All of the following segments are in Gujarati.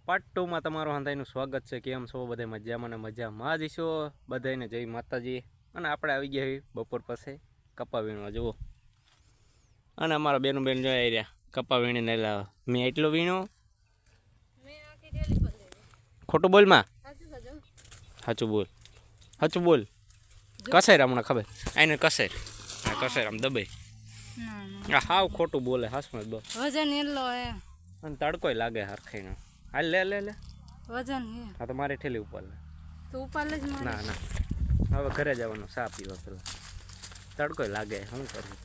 પાર્ટ 2 માં તમારું હંધાઈનું સ્વાગત છે. કેમ છો બધા? મજામાં ને મજામાં જ છો બધાને. જય માતાજી. અને આપણે આવી ગયા છીએ બપોર પછી કપા વીણવા. જુઓ, અને અમારા બેન જોઈ રહ્યા કપા વીણીને લાવે. મેં એટલો વીણો. ખોટું બોલ માં, સાચું બોલ, સાચું બોલ. કસેર હમણાં ખબર આઈને કસેર, હા કસેર આમ દબાઈ. હાવ ખોટું બોલે. હાસમાં દો વજન એટલો હે અને તડકોય લાગે હરખાઈનો. હાલ લે લે લે વજન હે. હા તો મારી ઠેલી ઉપર લે. તો ઉપર જ મારે. ના ના, હવે ઘરે જવાનું. ચા પીવા પેલા. તડકોય લાગે, શું કરું?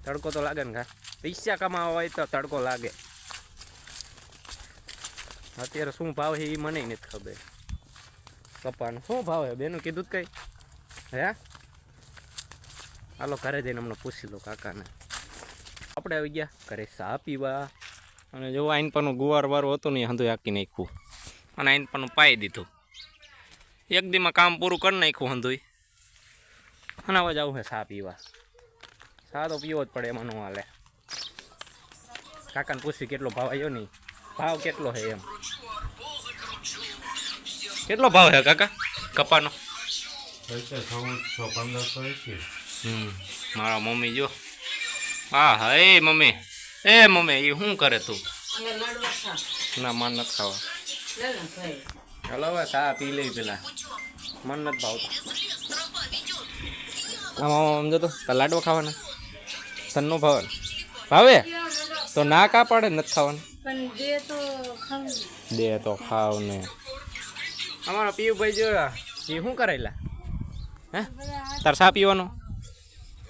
તડકો તો લાગે ને. ખા પૈસા કમાવા હોય તો તડકો લાગે. અત્યારે શું ભાવ છે એ મને નથી ખબર. કપાનો શું ભાવ છે બેનું કીધું જ કઈ? હે હાલો ઘરે જઈને હમણાં પૂછી લો કાકાને. આપણે આવી ગયા ઘરે ચા પીવા. અને જો આઈન પરનું ગુવાર વાળું હતું ને એ હંધું હાકી નાખ્યું અને આઈન પરનું પાઈ દીધું. એક દીમાં કામ પૂરું કરી નાખ્યું હંધુય. અને હવે જવું છે ચા પીવા. ચા તો પીવો જ પડે, એમાં ન હાલે. કાકાને પૂછી કેટલો ભાવ આવ્યો નહીં. ભાવ કેટલો છે એમ? કેટલો ભાવ છે કાકા કપાનો? મારા મમ્મી જો. હા હા એ મમ્મી, એ મમ્મી એ શું કરે તું? ના મન નથી ખાવા. હલો હવે ચા પી લઈ પેલા. મન નથી ભાવતું. આમ સમજો તો લાડવા ખાવાના. તન નો ભાવે? ભાવે તો ના કા પડે નથી ખાવાનું? પણ દે તો ખાવ ને. અમારા પીયુભાઈ જોયા એ શું કરેલા? હે તાર ચા પીવાનો?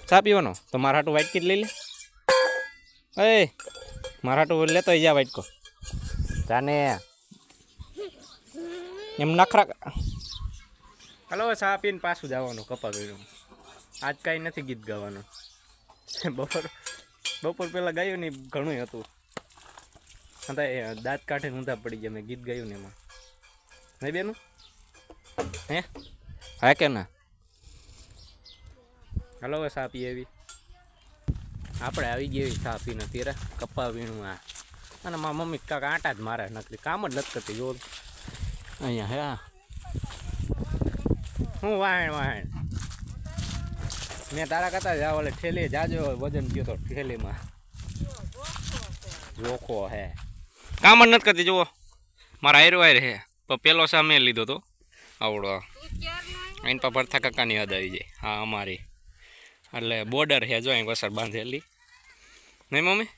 ચા પીવાનો તો મારા હાટું વાટકી લઈ લે. એ મારા હાટું લેતો જા વાટકો. જાને એમ નખરા. હલો ચા પીને પાછું જવાનું કપા ગયું. આજ કાંઈ નથી ગીત ગાવાનું. બપોર પહેલાં ગાયું ને ઘણું હતું. દાંત કાઢીને ઊંધા પડી ગયા. મેં ગીત ગાયું ને એમાં. નહીં બેનું? હે હા કે ના? હલો હવે ચા પી આવી. આપણે આવી ગઈ ચા પીને તેરા કપા વીણું. આ અને મારા મમ્મી કાંક આટા જ મારે નકરી કામ જ નથી કરતી. જો અહીંયા હે હું વાહણ વાહણ. મેં તારા કરતા જાવ ઓલે ઠેલી જાજો વજન ગયો તો ઠેલીમાં. જોખો હે કામ જ નથી કરતી. જુઓ મારા આયરો આયર હે. પણ પેલો સામે લીધો તો આવડો. અહીં પર ભરથા કાકાની યાદ આવી જાય. હા અમારી એટલે બોર્ડર છે જો અહીં વસર બાંધેલી. નહીં મમ્મી?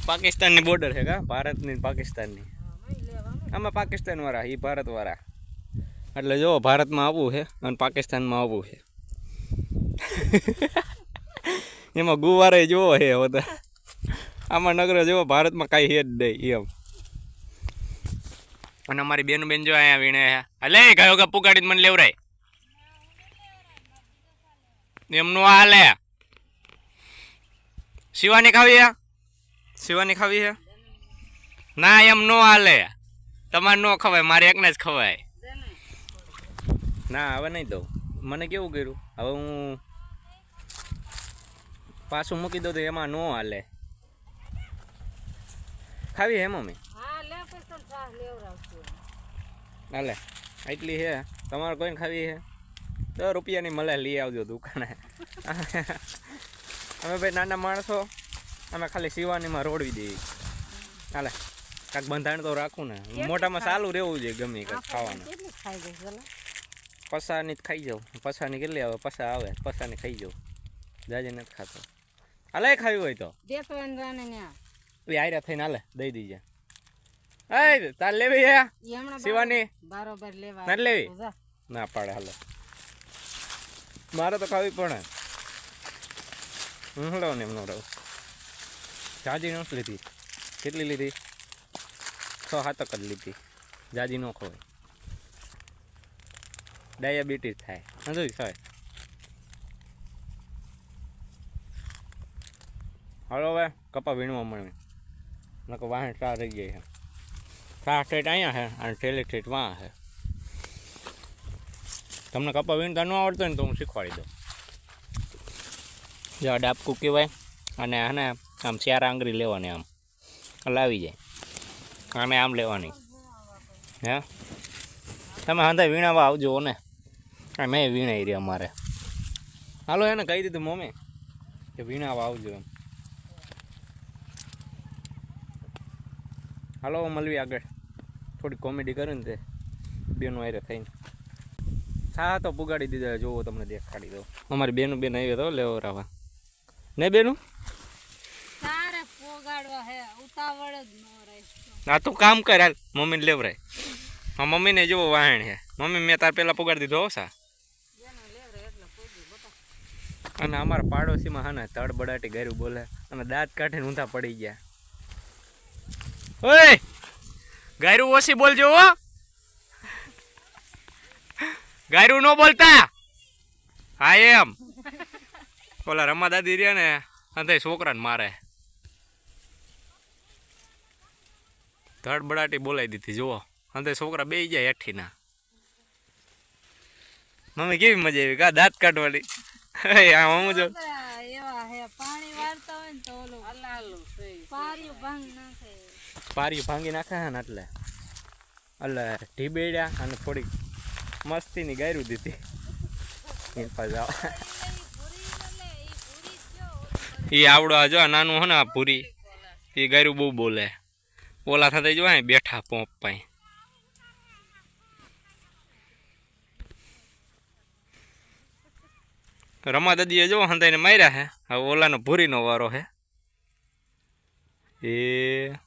પાકિસ્તાનની બોર્ડર છે કા? ભારતની પાકિસ્તાનની. આમાં પાકિસ્તાન વાળા એ ભારત વાળા. એટલે જો ભારતમાં આવવું છે અને પાકિસ્તાનમાં આવવું છે. એમાં ગુવારે જોવો છે બધા. આમાં નગર જોવો ભારતમાં કાંઈ છે જ નહીં એમ. અને અમારી બેન જો અહીંયા વીણે છે. એટલે ગયો કે પુગાડીને મને લેવરાય એમનું હાલે. શિવાની ખાવી હે? શિવાની ખાવી છે? ના એમ નો હાલે. તમારે ન ખવાય, મારે એકને જ ખવાય. ના હવે નહીં દઉં. મને કેવું કર્યું હવે હું પાછું મૂકી દઉં તો એમાં ન હાલે. ખાવી હે મમ્મી? હાલે એટલી છે. તમારે કોઈને ખાવી છે? 10 રૂપિયાની મળે, લઈ આવજો દુકાને. અમે ભાઈ નાના માણસો, અમે ખાલી શિવાનીમાં રોડવી દઈએ. હાલે કાંઈક બંધાણ તો રાખું ને. મોઢામાં ચાલુ રહેવું જોઈએ ગમે કાંઈક ખાવાનું. પસાની જ ખાઈ જાઉં. પસાની કેટલી આવે? પસા આવે પસાની ખાઈ જાઉં. જાજે નથી ખાતો. હાલે ખાવી હોય તો એ આયરા થઈને હાલે દઈ દીજે. એ તાર લેવી હે શિવાની? બરોબર લેવા નથી લેવી? ના પાડે. હાલો મારે તો ખાવી પડે. હું રહું ને એમનો રહું. જાજી નથી લીધી. કેટલી લીધી? 6-7 જ લીધી. જાજી ન ખવાય. ડાયાબિટીસ થાય. સમજ થાય. હાલો હવે કપા વીણવા મળે. નકર વાહન ચા રહી જાય છે. ચા ઠેઠ અહીંયા છે અને ઠેલી ઠેઠ વાં છે. તમને કપા વીણતા ન આવડતો ને તો હું શીખવાડી દઉં. જો ડાબકું કહેવાય અને આને આમ 4 આંગળી લેવાની આમ લાવી જાય. આને આમ લેવાની હે તમે હાંધા વીણાવા આવજો ને મેં વીણાઈ રહી અમારે હાલો એને કહી દીધું મમ્મી કે વીણાવા આવજો એમ હાલો મળવી આગળ થોડી કોમેડી કરે ને તે બેનો આરે થઈને સા તો પુગાડી દીધા જોવો તમને દેખાડી દો અમારી બેનું બેન આવી તો લેવરાવા ને બેનું તારે પોગાડવા હે ઉતાવળ જ ન રહે આ તું કામ કર હાલ મમ્મીને લેવરાય હા મમ્મીને જોવો વાહણ હે મમ્મી મેં તાર પહેલાં પુગાડી દીધો હો સા અને અમારા પાડોશીમાં હા ને તડબડાટી ગાયરું બોલે અને દાંત કાઢીને ઊંધા પડી ગયા ઓય ગાયરું ઓછી બોલજો હો ગાયરું ન બોલતા હા એમ ઓલા રમા દાદી રહ્યા ને અંતે છોકરાને મારે ધડબડાટી બોલાવી દીધી જુઓ અંતે છોકરા બે જાય હેઠીના મમ્મી કેવી મજા આવી કા દાંત કાઢવાની હું જો એવા હે પાણી વાળતા હોય ને તો ઓલું પારિયું ભાંગ નાખે પારી ભાંગી નાખે ને એટલે ઢીબેડ્યા અને થોડીક મસ્તીની ગાયરું દીધી એ પાછા એ આવડો જો નાનું હે ને આ પૂરી એ ગાયરું બહુ બોલે ઓલા થતા જો બેઠા પોપ પાઈ રમા દાદીએ જો હંતાઈને માર્યા હે હવે ઓલાનો ભૂરીનો વારો હે એ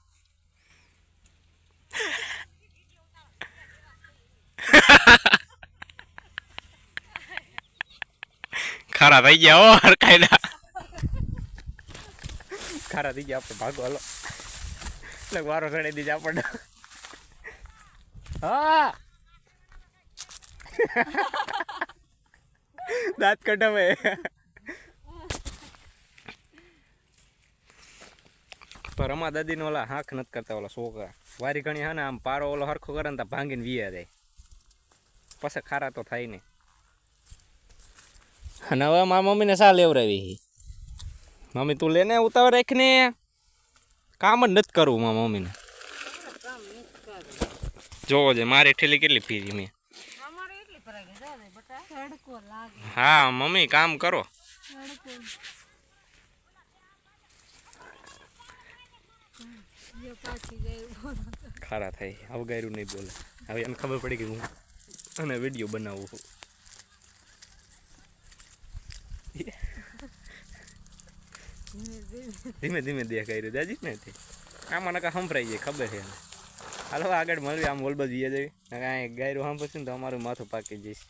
ખારા થઈ ગયા હો હરકાયદા ખારા થઈ ગયા આપણે ભાગો હાલો એટલે વારો ચડી દીધો આપણને હા દાંત કઢાવે તો રમા દાદીને ઓલા હાંખ નથી કરતા ઓલા છોકરા વારી ઘણી હા ને આમ પારો ઓલો હરખો કરે ને તો ભાંગીને વીયા જાય પછી ખારા તો થાય નહીં અને હવે મારા મમ્મીને શા લેવરાવી મમ્મી તું લેને ઉતાવળ રાખીને કામ જ નથી કરવું મારા મમ્મીને જોવો છે મારી ઠેલી કેટલી ફીરી મેં હા મમ્મી કામ કરો ખારા થાય આવું ગાયરું નહીં બોલે હવે એને ખબર પડી કે હું અને વિડીયો બનાવું છું ધીમે ધીમે દેખાય દાજી ને આમાં નકા સંભળાઈ જાય ખબર છે હાલો આગળ મળવી આમ ઓલબા જઈએ જવી ગાયરું સાંભળશે ને તો અમારું માથું પાકી જઈશ